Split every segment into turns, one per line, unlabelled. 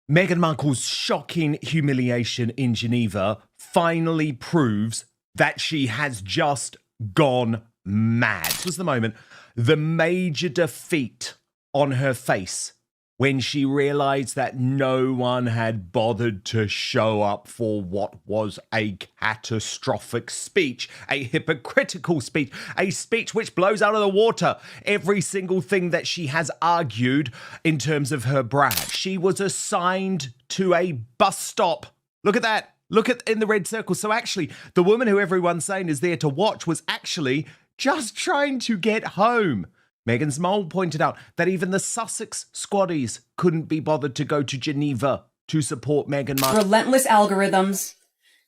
Meghan Markle's shocking humiliation in Geneva finally proves that she has just gone mad. This was the moment, the major defeat on her face when she realized that no one had bothered to show up for what was a catastrophic speech, a hypocritical speech, a speech which blows out of the water every single thing that she has argued in terms of her brag. She was assigned to a bus stop. Look at that. Look at in the red circle. So actually, the woman who everyone's saying is there to watch was actually just trying to get home. Meghan's mole pointed out that even the Sussex squaddies couldn't be bothered to go to Geneva to support Meghan Markle.
Relentless algorithms,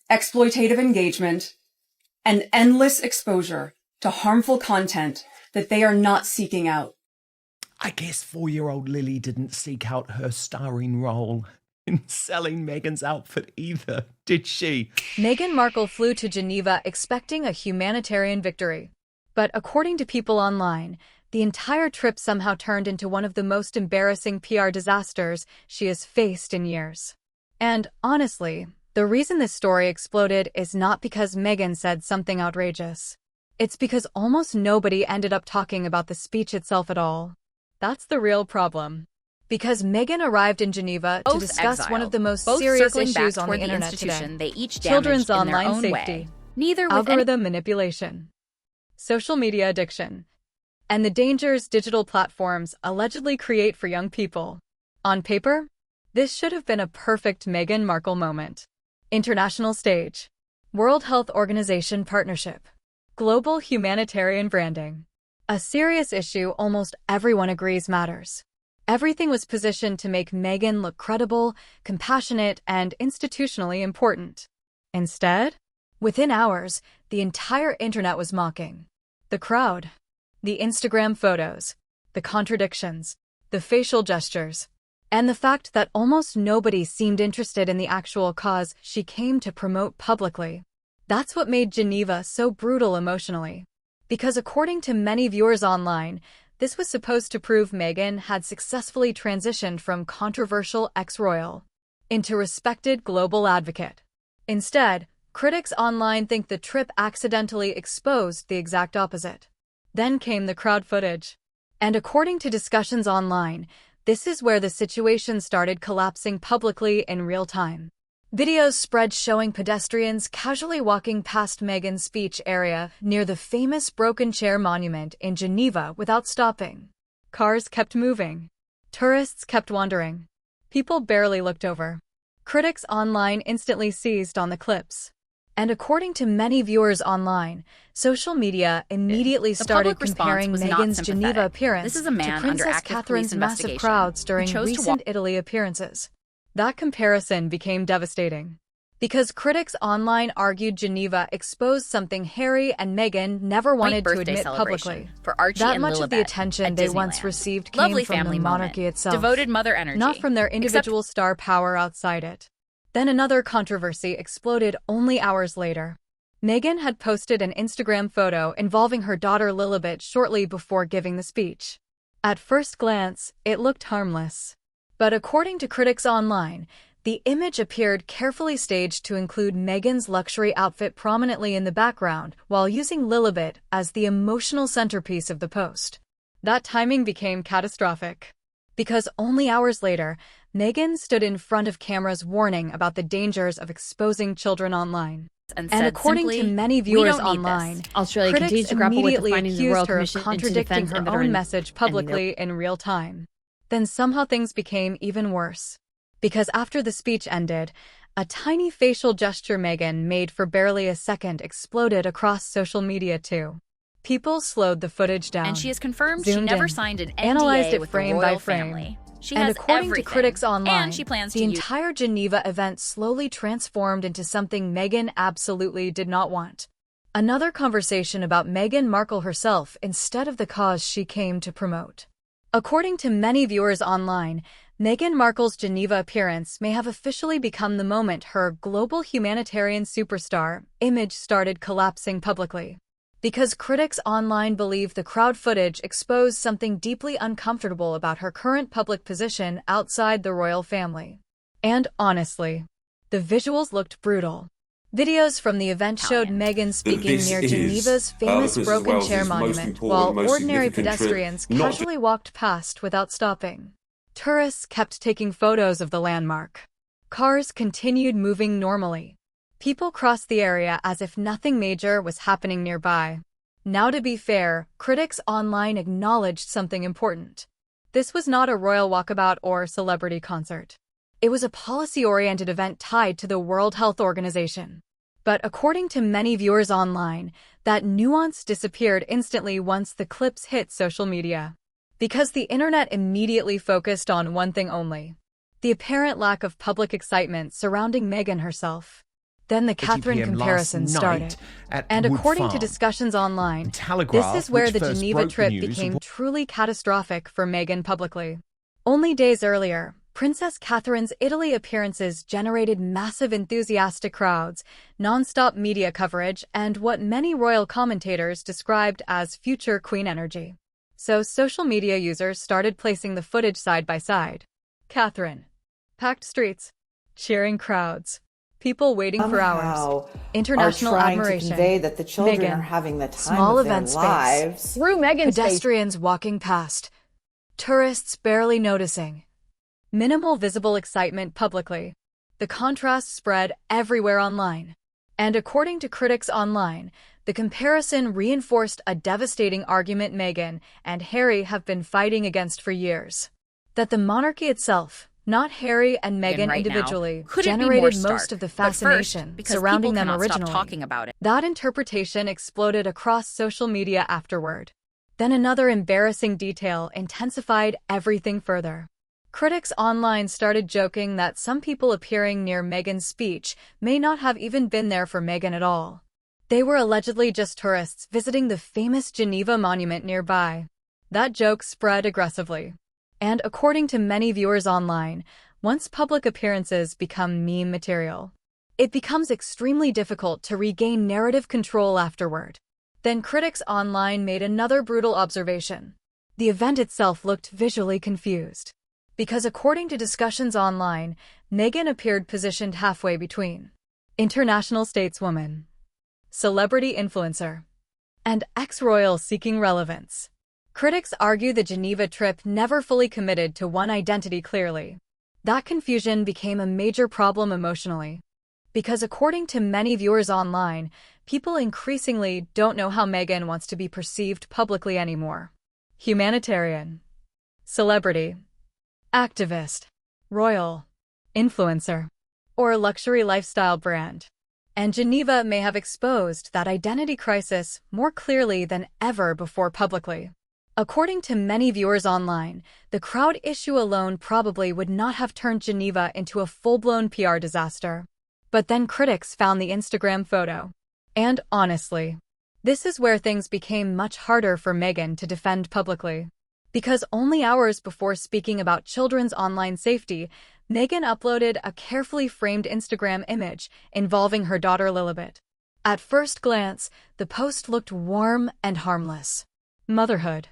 exploitative engagement, and endless exposure to harmful content that they are not seeking out.
I guess 4-year-old Lily didn't seek out her starring role in selling Meghan's outfit either, did she?
Meghan Markle flew to Geneva expecting a humanitarian victory. But according to people online, the entire trip somehow turned into one of the most embarrassing PR disasters she has faced in years. And honestly, the reason this story exploded is not because Meghan said something outrageous. It's because almost nobody ended up talking about the speech itself at all. That's the real problem. Because Meghan arrived in Geneva to discuss one of the most serious issues on the internet today.
They each
Children's
damaged in their
online
own
safety,
way. Neither with
algorithm manipulation, social media addiction, and the dangers digital platforms allegedly create for young people. On paper, this should have been a perfect Meghan Markle moment. International stage, World Health Organization partnership, global humanitarian branding. A serious issue almost everyone agrees matters. Everything was positioned to make Meghan look credible, compassionate, and institutionally important. Instead, within hours, the entire internet was mocking. The crowd, the Instagram photos, the contradictions, the facial gestures, and the fact that almost nobody seemed interested in the actual cause she came to promote publicly. That's what made Geneva so brutal emotionally. Because according to many viewers online, this was supposed to prove Meghan had successfully transitioned from controversial ex-royal into respected global advocate. Instead, critics online think the trip accidentally exposed the exact opposite. Then came the crowd footage. And according to discussions online, this is where the situation started collapsing publicly in real time. Videos spread showing pedestrians casually walking past Meghan's speech area near the famous broken chair monument in Geneva without stopping. Cars kept moving. Tourists kept wandering. People barely looked over. Critics online instantly seized on the clips. And according to many viewers online, social media immediately started comparing Meghan's Geneva appearance to Princess Catherine's massive crowds during recent Italy appearances. That comparison became devastating. Because critics online argued Geneva exposed something Harry and Meghan never wanted to admit publicly.
For Archie
that
and
much of the
Lilibet
attention they once received came
Lovely
from
family
the monarchy
moment.
itself,
Devoted mother energy.
not from their individual star power outside it. Then another controversy exploded only hours later. Meghan had posted an Instagram photo involving her daughter Lilibet shortly before giving the speech. At first glance, it looked harmless. But according to critics online, the image appeared carefully staged to include Meghan's luxury outfit prominently in the background while using Lilibet as the emotional centerpiece of the post. That timing became catastrophic. Because only hours later, Meghan stood in front of cameras warning about the dangers of exposing children online.
And
according
simply,
to many viewers online,
Australia continues
critics
to grapple with the
immediately
findings of the Royal
accused her of
Commission into
contradicting
Defence
her
and
own
Veterans
message publicly in real time. Then somehow things became even worse. Because after the speech ended, a tiny facial gesture Meghan made for barely a second exploded across social media too. People slowed the footage down.
And she has confirmed she
zoomed
never
in,
signed an
analyzed
NDA
it
with the
frame
royal
by frame.
family. She
And
has
according
everything.
to critics online,
and she plans
the
to use
entire Geneva event slowly transformed into something Meghan absolutely did not want. Another conversation about Meghan Markle herself instead of the cause she came to promote. According to many viewers online, Meghan Markle's Geneva appearance may have officially become the moment her global humanitarian superstar image started collapsing publicly. Because critics online believe the crowd footage exposed something deeply uncomfortable about her current public position outside the royal family. And honestly, the visuals looked brutal. Videos from the event showed Meghan speaking near Geneva's famous broken chair monument, while ordinary pedestrians casually walked past without stopping. Tourists kept taking photos of the landmark. Cars continued moving normally. People crossed the area as if nothing major was happening nearby. Now, to be fair, critics online acknowledged something important. This was not a royal walkabout or celebrity concert. It was a policy-oriented event tied to the World Health Organization. But according to many viewers online, that nuance disappeared instantly once the clips hit social media. Because the internet immediately focused on one thing only: the apparent lack of public excitement surrounding Meghan herself. Then the Catherine comparison started. And according to discussions online, this is where the Geneva trip became truly catastrophic for Meghan publicly. Only days earlier, Princess Catherine's Italy appearances generated massive enthusiastic crowds, non-stop media coverage, and what many royal commentators described as future queen energy. So social media users started placing the footage side by side. Catherine. Packed streets. Cheering crowds. People waiting for hours. International admiration.
That the children
Meghan.
are having the time
Small
of their
event
lives.
space.
Through Meghan's
Pedestrians walking past. Tourists barely noticing. Minimal visible excitement publicly. The contrast spread everywhere online. And according to critics online, the comparison reinforced a devastating argument Meghan and Harry have been fighting against for years. That the monarchy itself, not Harry and Meghan individually, generated most of the fascination surrounding them originally.
Talking about it.
That interpretation exploded across social media afterward. Then another embarrassing detail intensified everything further. Critics online started joking that some people appearing near Meghan's speech may not have even been there for Meghan at all. They were allegedly just tourists visiting the famous Geneva monument nearby. That joke spread aggressively. And according to many viewers online, once public appearances become meme material, it becomes extremely difficult to regain narrative control afterward. Then critics online made another brutal observation. The event itself looked visually confused. Because according to discussions online, Meghan appeared positioned halfway between international stateswoman, celebrity influencer, and ex-royal seeking relevance. Critics argue the Geneva trip never fully committed to one identity clearly. That confusion became a major problem emotionally. Because according to many viewers online, people increasingly don't know how Meghan wants to be perceived publicly anymore. Humanitarian, celebrity, activist, royal, influencer, or luxury lifestyle brand. And Geneva may have exposed that identity crisis more clearly than ever before publicly. According to many viewers online, the crowd issue alone probably would not have turned Geneva into a full-blown PR disaster. But then critics found the Instagram photo. And honestly, this is where things became much harder for Meghan to defend publicly. Because only hours before speaking about children's online safety, Meghan uploaded a carefully framed Instagram image involving her daughter Lilibet. At first glance, the post looked warm and harmless. Motherhood.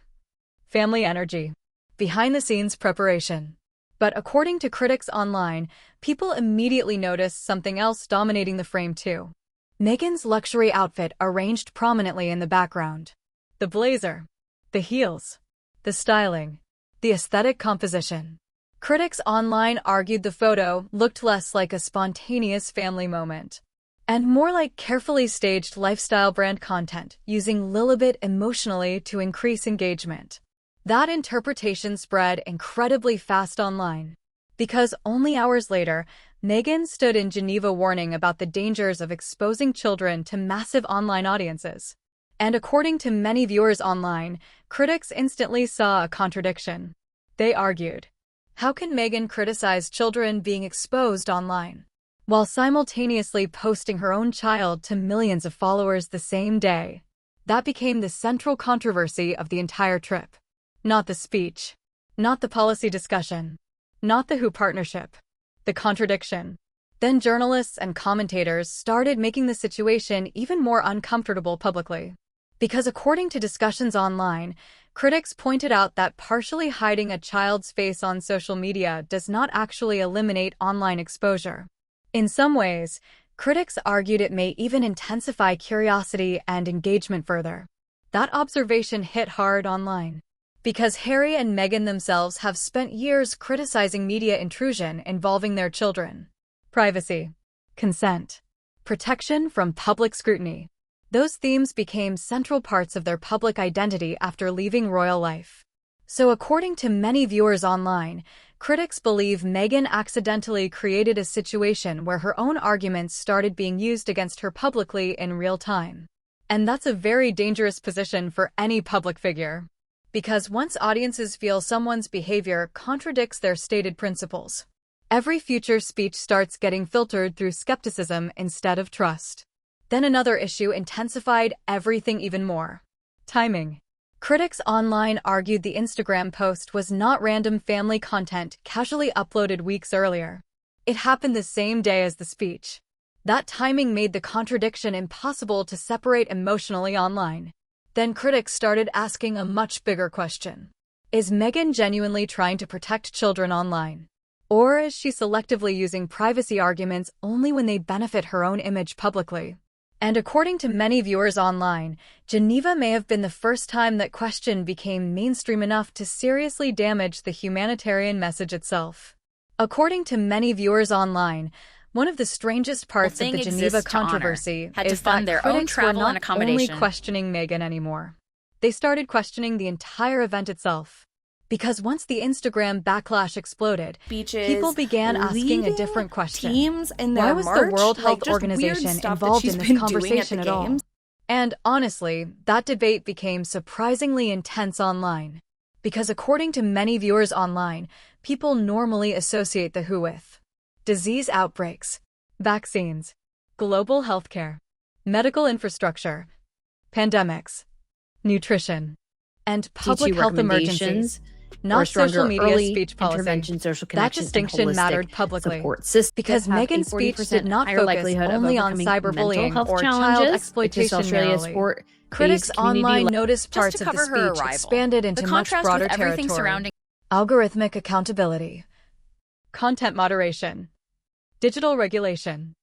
Family energy. Behind-the-scenes preparation. But according to critics online, people immediately noticed something else dominating the frame too. Meghan's luxury outfit arranged prominently in the background. The blazer. The heels. The styling, the aesthetic composition. Critics online argued the photo looked less like a spontaneous family moment, and more like carefully staged lifestyle brand content using Lilibet emotionally to increase engagement. That interpretation spread incredibly fast online, because only hours later, Meghan stood in Geneva warning about the dangers of exposing children to massive online audiences. And according to many viewers online, critics instantly saw a contradiction. They argued, how can Meghan criticize children being exposed online, while simultaneously posting her own child to millions of followers the same day? That became the central controversy of the entire trip. Not the speech, not the policy discussion, not the WHO partnership, the contradiction. Then journalists and commentators started making the situation even more uncomfortable publicly. Because according to discussions online, Critics pointed out that partially hiding a child's face on social media does not actually eliminate online exposure. In some ways, critics argued it may even intensify curiosity and engagement further. That observation hit hard online, because Harry and Meghan themselves have spent years criticizing media intrusion involving their children. Privacy, consent, protection from public scrutiny. Those themes became central parts of their public identity after leaving royal life. So according to many viewers online, critics believe Meghan accidentally created a situation where her own arguments started being used against her publicly in real time. And that's a very dangerous position for any public figure. Because once audiences feel someone's behavior contradicts their stated principles, every future speech starts getting filtered through skepticism instead of trust. Then another issue intensified everything even more. Timing. Critics online argued the Instagram post was not random family content casually uploaded weeks earlier. It happened the same day as the speech. That timing made the contradiction impossible to separate emotionally online. Then critics started asking a much bigger question. Is Meghan genuinely trying to protect children online? Or is she selectively using privacy arguments only when they benefit her own image publicly? And according to many viewers online, Geneva may have been the first time that question became mainstream enough to seriously damage the humanitarian message itself. According to many viewers online, one of the strangest parts of the Geneva controversy is that critics were not only questioning Meghan anymore. They started questioning the entire event itself. Because once the Instagram backlash exploded, people began asking a different question. Why was the World Health Organization involved in this conversation at all? And honestly, that debate became surprisingly intense online. Because according to many viewers online, people normally associate the WHO with disease outbreaks, vaccines, global healthcare, medical infrastructure, pandemics, nutrition, and public health emergencies. Not social media speech policy. That distinction mattered publicly because Meghan's speech did not focus only on cyberbullying or child exploitation narrowly. Critics online noticed parts of the speech expanded into much broader territory. Algorithmic accountability, content moderation, digital regulation,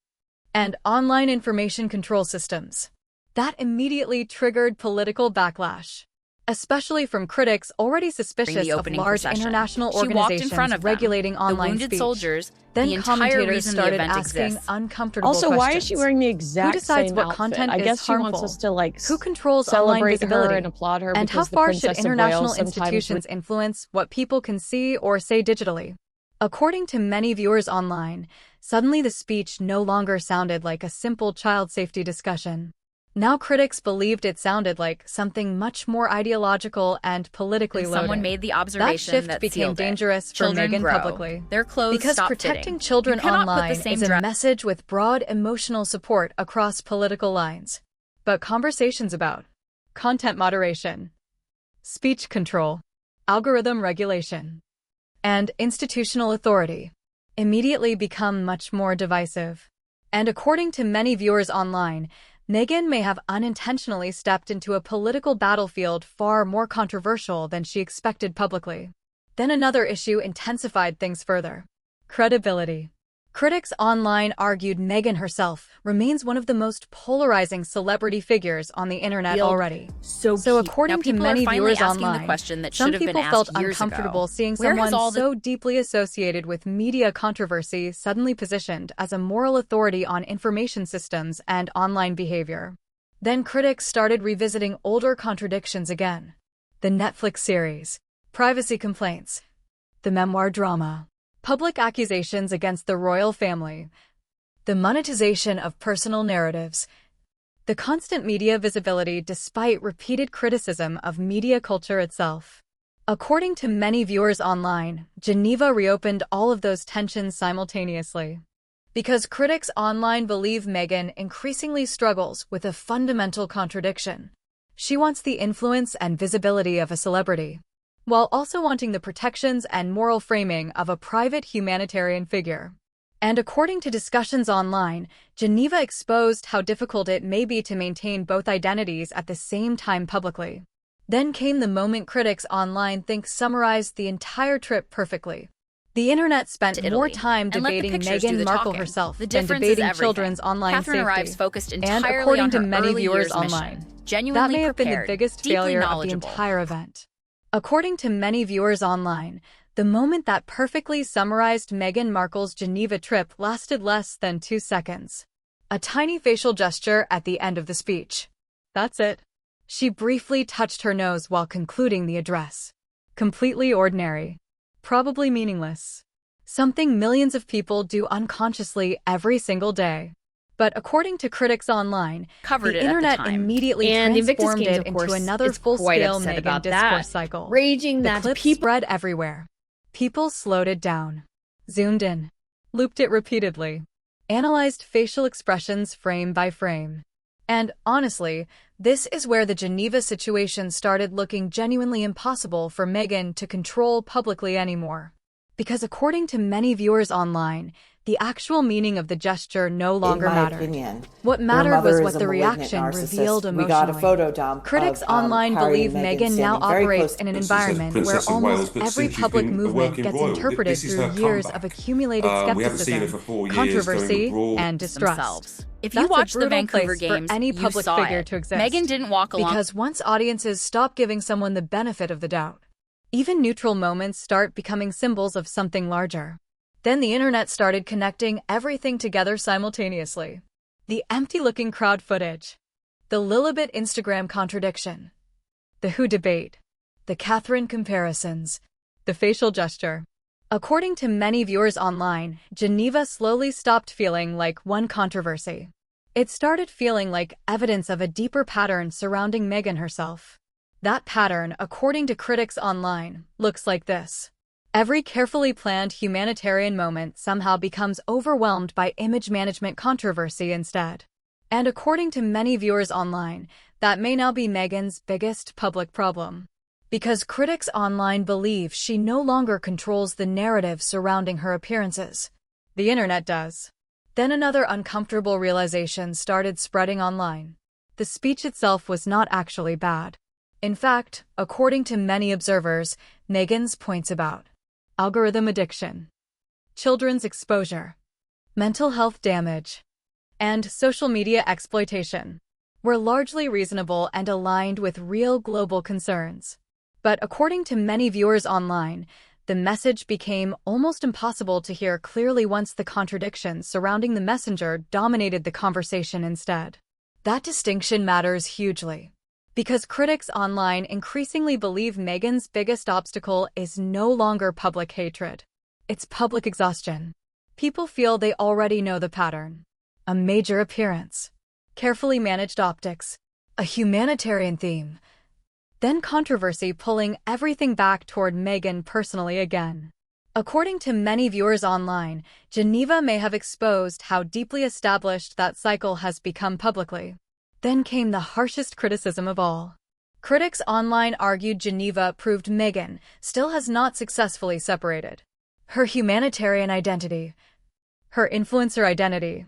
and online information control systems. That immediately triggered political backlash, especially from critics already suspicious of large international organizations regulating online speech. Then commentators started asking uncomfortable questions.
Also, why is she wearing the exact
Who decides
same
what
outfit?
content
I guess
is
she
harmful?
wants us to
Who controls online
celebrate
visibility?
her and applaud her.
And how far should international institutions influence what people can see or say digitally? According to many viewers online, suddenly the speech no longer sounded like a simple child safety discussion. Now critics believed it sounded like something much more ideological and politically loaded.
Someone made the observation
that shift became dangerous for
Children
Meghan
grow.
publicly.
Their clothes
Because
stop
protecting
fitting.
children
You cannot put
online
the same
is a
dress-
message with broad emotional support across political lines. But conversations about content moderation, speech control, algorithm regulation, and institutional authority immediately become much more divisive. And according to many viewers online, Meghan may have unintentionally stepped into a political battlefield far more controversial than she expected publicly. Then another issue intensified things further. Credibility. Critics online argued Meghan herself remains one of the most polarizing celebrity figures on the internet already. So according to many viewers online, some people felt uncomfortable seeing someone so deeply associated with media controversy suddenly positioned as a moral authority on information systems and online behavior. Then critics started revisiting older contradictions again. The Netflix series, privacy complaints, the memoir drama, public accusations against the royal family, the monetization of personal narratives, the constant media visibility despite repeated criticism of media culture itself. According to many viewers online, Geneva reopened all of those tensions simultaneously. Because critics online believe Meghan increasingly struggles with a fundamental contradiction. She wants the influence and visibility of a celebrity, while also wanting the protections and moral framing of a private humanitarian figure. And according to discussions online, Geneva exposed how difficult it may be to maintain both identities at the same time publicly. Then came the moment critics online think summarized the entire trip perfectly. The internet spent more time debating Meghan Markle herself than debating children's online
Catherine
safety.
arrives focused
And
entirely
according
on
to
her
many
early
viewers
years
online,
mission. Genuinely
that may have been the
prepared,
biggest
deeply
failure of the
knowledgeable.
entire event. According to many viewers online, the moment that perfectly summarized Meghan Markle's Geneva trip lasted less than 2 seconds. A tiny facial gesture at the end of the speech. That's it. She briefly touched her nose while concluding the address. Completely ordinary. Probably meaningless. Something millions of people do unconsciously every single day. But according to critics online,
Covered
the
it at the
internet
time.
immediately
And the Invictus
transformed
Games,
it
of
into
course,
another
is quite
full-scale
upset
Meghan
about
discourse
that,
cycle.
raging
The
that
clip
people
spread everywhere. People slowed it down, zoomed in, looped it repeatedly, analyzed facial expressions frame by frame. And honestly, this is where the Geneva situation started looking genuinely impossible for Meghan to control publicly anymore. Because according to many viewers online, the actual meaning of the gesture no longer mattered.
Opinion,
What
their
mattered
mother
was
is
what
a
the
malignant
reaction
narcissist.
revealed
We got a
emotionally.
photo dump
Critics
of,
online
Harry
believe
and Meghan
Meghan now
standing very
operates
close.
in an
She says
environment where
Princess of Wales,
almost
but
every
since she's
public
been a
movement
working
gets
royal,
interpreted
this is
through
her
years
comeback.
of accumulated
We haven't seen her
skepticism,
for 4 years
controversy,
going abroad.
and distrust.
Themselves. If you
That's
watched
a
the
brutal
Vancouver
place
Games,
for any
you
public
saw
figure
it.
to exist.
Meghan didn't walk along.
Because once audiences stop giving someone the benefit of the doubt, even neutral moments start becoming symbols of something larger. Then the internet started connecting everything together simultaneously. The empty-looking crowd footage, the Lilibet Instagram contradiction, the Who debate, the Catherine comparisons, the facial gesture. According to many viewers online, Geneva slowly stopped feeling like one controversy. It started feeling like evidence of a deeper pattern surrounding Meghan herself. That pattern, according to critics online, looks like this. Every carefully planned humanitarian moment somehow becomes overwhelmed by image management controversy instead. And according to many viewers online, that may now be Meghan's biggest public problem. Because critics online believe she no longer controls the narrative surrounding her appearances. The internet does. Then another uncomfortable realization started spreading online. The speech itself was not actually bad. In fact, according to many observers, Meghan's points about algorithm addiction, children's exposure, mental health damage, and social media exploitation were largely reasonable and aligned with real global concerns. But according to many viewers online, the message became almost impossible to hear clearly once the contradictions surrounding the messenger dominated the conversation instead. That distinction matters hugely. Because critics online increasingly believe Meghan's biggest obstacle is no longer public hatred. It's public exhaustion. People feel they already know the pattern. A major appearance. Carefully managed optics. A humanitarian theme. Then controversy pulling everything back toward Meghan personally again. According to many viewers online, Geneva may have exposed how deeply established that cycle has become publicly. Then came the harshest criticism of all. Critics online argued Geneva proved Meghan still has not successfully separated her humanitarian identity, her influencer identity,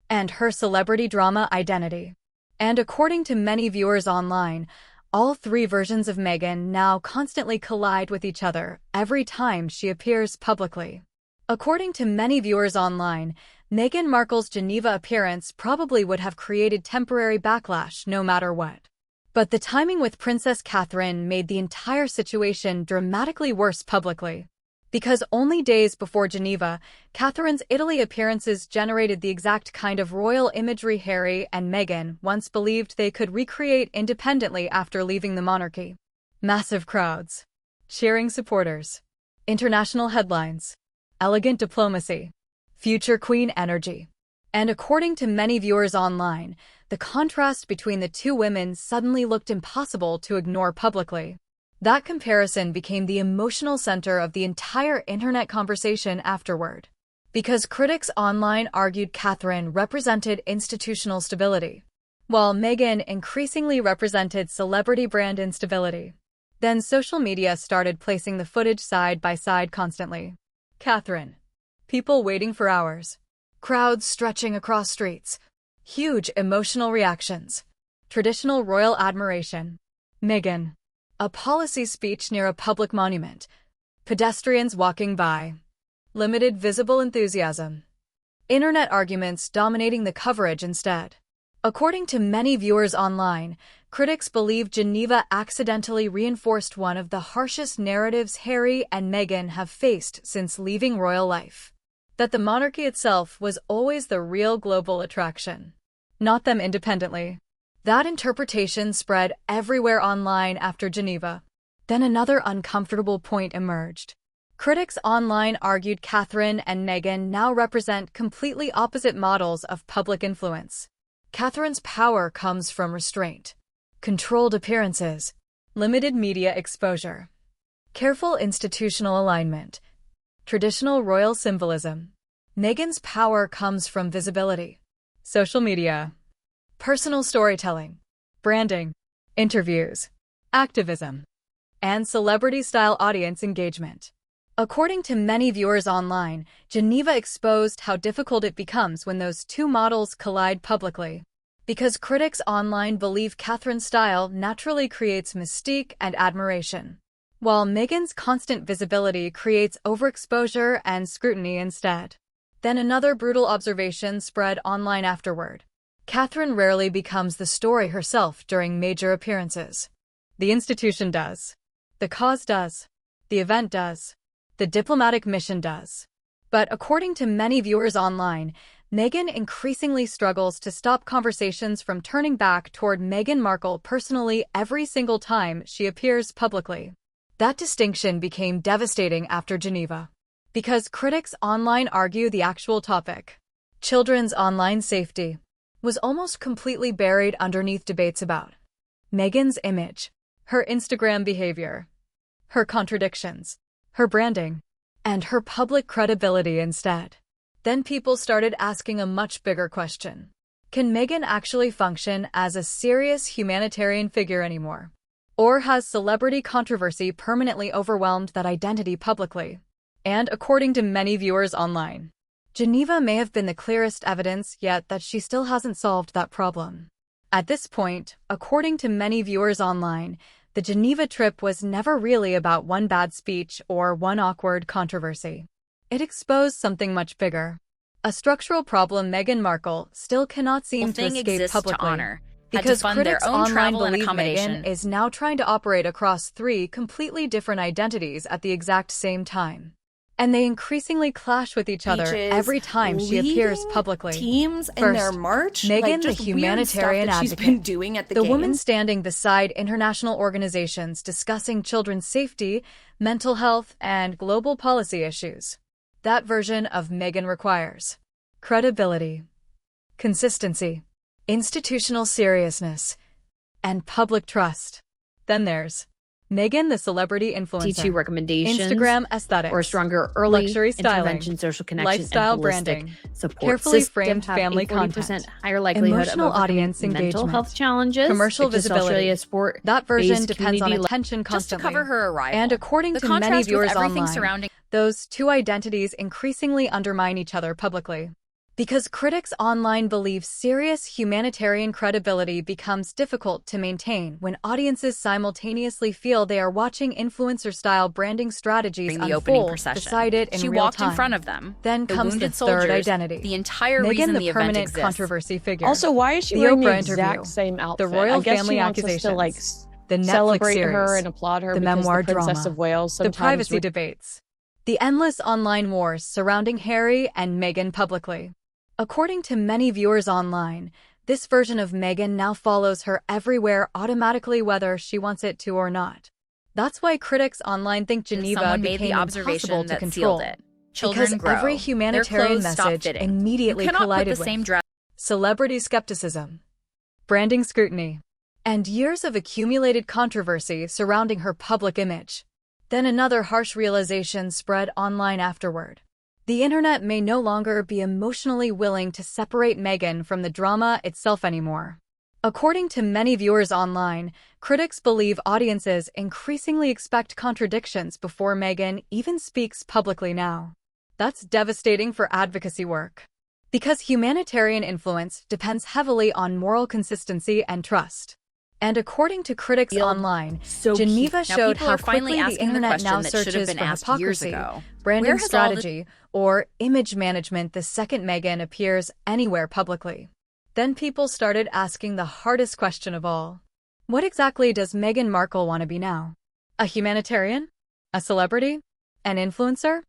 and her celebrity drama identity. And according to many viewers online, all three versions of Meghan now constantly collide with each other every time she appears publicly. According to many viewers online, Meghan Markle's Geneva appearance probably would have created temporary backlash no matter what. But the timing with Princess Catherine made the entire situation dramatically worse publicly. Because only days before Geneva, Catherine's Italy appearances generated the exact kind of royal imagery Harry and Meghan once believed they could recreate independently after leaving the monarchy. Massive crowds, cheering supporters, international headlines, elegant diplomacy, future queen energy. And according to many viewers online, the contrast between the two women suddenly looked impossible to ignore publicly. That comparison became the emotional center of the entire internet conversation afterward. Because critics online argued Catherine represented institutional stability, while Meghan increasingly represented celebrity brand instability. Then social media started placing the footage side by side constantly. Catherine. People waiting for hours. Crowds stretching across streets. Huge emotional reactions. Traditional royal admiration. Meghan. a policy speech near a public monument, pedestrians walking by, limited visible enthusiasm, internet arguments dominating the coverage instead. According to many viewers online, critics believe Geneva accidentally reinforced one of the harshest narratives Harry and Meghan have faced since leaving royal life: that the monarchy itself was always the real global attraction, not them independently. That interpretation spread everywhere online after Geneva. Then another uncomfortable point emerged. Critics online argued Catherine and Meghan now represent completely opposite models of public influence. Catherine's power comes from restraint, controlled appearances, limited media exposure, careful institutional alignment, traditional royal symbolism. Meghan's power comes from visibility, social media, personal storytelling, branding, interviews, activism, and celebrity-style audience engagement. According to many viewers online, Geneva exposed how difficult it becomes when those two models collide publicly. Because critics online believe Catherine's style naturally creates mystique and admiration, while Meghan's constant visibility creates overexposure and scrutiny instead. Then another brutal observation spread online afterward. Catherine rarely becomes the story herself during major appearances. The institution does. The cause does. The event does. The diplomatic mission does. But according to many viewers online, Meghan increasingly struggles to stop conversations from turning back toward Meghan Markle personally every single time she appears publicly. That distinction became devastating after Geneva, because critics online argue the actual topic, children's online safety, was almost completely buried underneath debates about Meghan's image, her Instagram behavior, her contradictions, her branding, and her public credibility instead. Then people started asking a much bigger question. Can Meghan actually function as a serious humanitarian figure anymore? Or has celebrity controversy permanently overwhelmed that identity publicly? And according to many viewers online, Geneva may have been the clearest evidence yet that she still hasn't solved that problem. At this point, according to many viewers online, the Geneva trip was never really about one bad speech or one awkward controversy. It exposed something much bigger. A structural problem Meghan Markle still cannot seem to escape publicly. Because critics online believe Meghan is now trying to operate across three completely different identities at the exact same time. And they increasingly clash with each other every time she appears publicly.
Teams in their march,
Meghan, the humanitarian advocate,
she's been doing at the
the woman standing beside international organizations discussing children's safety, mental health, and global policy issues. That version of Meghan requires credibility, consistency, institutional seriousness, and public trust. Then there's Meghan, the celebrity influencer.
T2 recommendations,
Instagram aesthetics,
or stronger early
luxury styling,
intervention, social connections,
lifestyle
and holistic
branding,
support.
carefully
System
framed
have
family
a 40%
content,
higher likelihood
emotional
of overcoming
audience
mental
engagement,
health challenges,
commercial
such as
visibility.
Australia sport.
That version
based
depends on
community
attention
Just to
constantly.
cover her arrival.
And according
The
to many
contrast with
viewers
everything
online,
surrounding
those two identities increasingly undermine each other publicly. Because critics online believe serious humanitarian credibility becomes difficult to maintain when audiences simultaneously feel they are watching influencer-style branding strategies
during the opening
unfold
procession.
beside it in
She
real
walked
time.
in front of them.
Then
The
comes the
wounded
third
soldiers,
identity.
the entire
Meghan,
reason
the
the event
permanent
exists.
controversy figure.
Also, why is she
The
wearing the
Oprah
exact
interview,
same outfit?
the royal
I guess
family
she wants us
accusations,
to like
the Netflix
celebrate
series,
her and applaud her
the
because
memoir
the Princess
drama,
of Wales
the
sometimes
privacy debates, the endless online wars surrounding Harry and Meghan publicly. According to many viewers online, this version of Meghan now follows her everywhere automatically whether she wants it to or not. That's why critics online think Geneva
Someone made
became
the observation
impossible to
that
control.
sealed it. Children
Because
grow.
every humanitarian
Their clothes stop
message
fitting.
immediately
You cannot put
collided
the
with
same dress
celebrity skepticism, branding scrutiny, and years of accumulated controversy surrounding her public image. Then another harsh realization spread online afterward. The internet may no longer be emotionally willing to separate Meghan from the drama itself anymore. According to many viewers online, critics believe audiences increasingly expect contradictions before Meghan even speaks publicly now. That's devastating for advocacy work. Because humanitarian influence depends heavily on moral consistency and trust. And according to critics online,
So
Geneva
cute. Now,
showed
people
how
are finally
quickly the
asking the
internet
question
now
that should have
searches
been
for
asked years
hypocrisy,
ago.
branding
Where has all the-
strategy, or image management the second Meghan appears anywhere publicly. Then people started asking the hardest question of all. What exactly does Meghan Markle want to be now? A humanitarian? A celebrity? An influencer?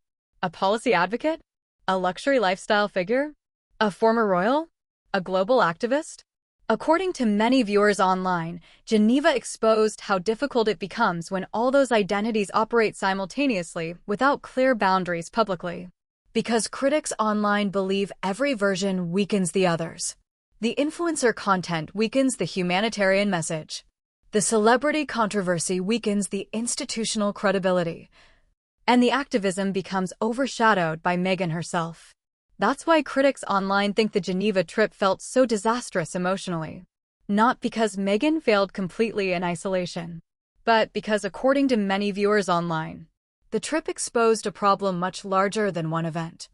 A policy advocate? A luxury lifestyle figure? A former royal? A global activist? According to many viewers online, Geneva exposed how difficult it becomes when all those identities operate simultaneously without clear boundaries publicly. Because critics online believe every version weakens the others. The influencer content weakens the humanitarian message. The celebrity controversy weakens the institutional credibility. And the activism becomes overshadowed by Meghan herself. That's why critics online think the Geneva trip felt so disastrous emotionally. Not because Meghan failed completely in isolation, but because, according to many viewers online, the trip exposed a problem much larger than one event.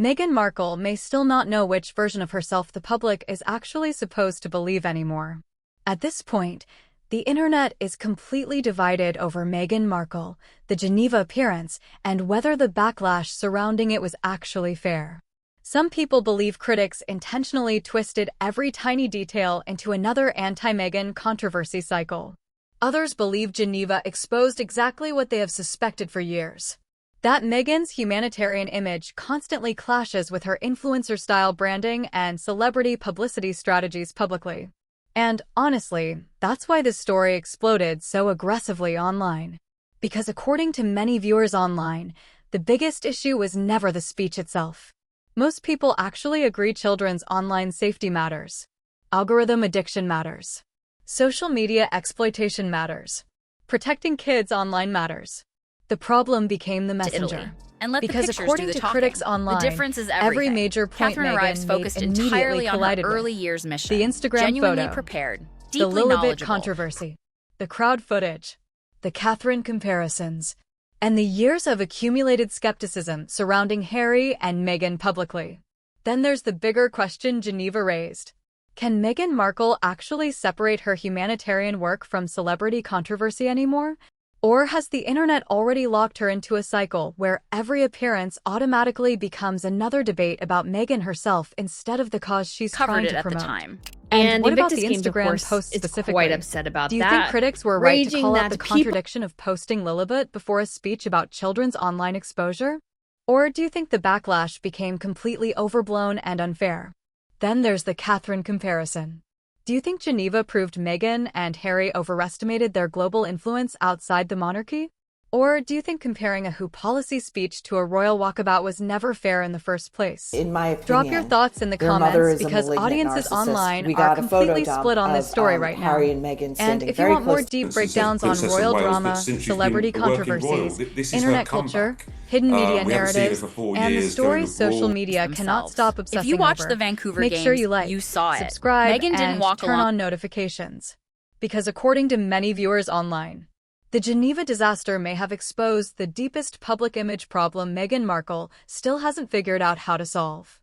Meghan Markle may still not know which version of herself the public is actually supposed to believe anymore. At this point, the internet is completely divided over Meghan Markle, the Geneva appearance, and whether the backlash surrounding it was actually fair. Some people believe critics intentionally twisted every tiny detail into another anti-Meghan controversy cycle. Others believe Geneva exposed exactly what they have suspected for years. That Meghan's humanitarian image constantly clashes with her influencer-style branding and celebrity publicity strategies publicly. And honestly, that's why this story exploded so aggressively online. Because according to many viewers online, the biggest issue was never the speech itself. Most people actually agree children's online safety matters. Algorithm addiction matters. Social media exploitation matters. Protecting kids online matters. The problem became the messenger.
And let
Because
the pictures
according
do the
to
talking.
critics online,
the difference is
every
everything.
major point
Catherine arrives
Meghan
focused
made immediately
entirely on her
collided with.
early years mission.
The Instagram
genuinely
photo,
prepared,
the
deeply
Lilibet
knowledgeable.
controversy, the crowd footage, the Catherine comparisons, and the years of accumulated skepticism surrounding Harry and Meghan publicly. Then there's the bigger question Geneva raised. Can Meghan Markle actually separate her humanitarian work from celebrity controversy anymore? Or has the internet already locked her into a cycle where every appearance automatically becomes another debate about Meghan herself instead of the cause she's
Covered
trying
it
to
at
promote?
the time.
And what about
Invictus
the
Games, of
Instagram
course,
post
is
specifically?
quite upset about
Do you
that.
think critics were right to
raging
call out
that
the
people-
contradiction of posting Lilibet before a speech about children's online exposure? Or do you think the backlash became completely overblown and unfair? Then there's the Catherine comparison. Do you think Geneva proved Meghan and Harry overestimated their global influence outside the monarchy? Or do you think comparing a WHO policy speech to a royal walkabout was never fair in the first place?
In my opinion,
Drop your thoughts in the
their mother
comments
is a
because
malignant
audiences
narcissist.
online
We
are
got a photo
completely
dump
split on this
of,
story right now.
Harry and Meghan
And
standing
if you
very
want more
close.
deep
She's
breakdowns on
Princess of
royal
Wales, but
drama,
since she's
celebrity
been a working royal,
controversies,
this is
internet
her
culture,
comeback.
hidden media
We haven't seen her
narratives,
for 4
and the
years
stories
going
social
abroad.
media cannot
Themselves.
stop obsessing
If you watched
over.
the Vancouver
Make
games,
sure you like,
you saw it.
subscribe,
Meghan didn't
and
walk
turn
along.
on notifications. Because according to many viewers online, the Geneva disaster may have exposed the deepest public image problem Meghan Markle still hasn't figured out how to solve.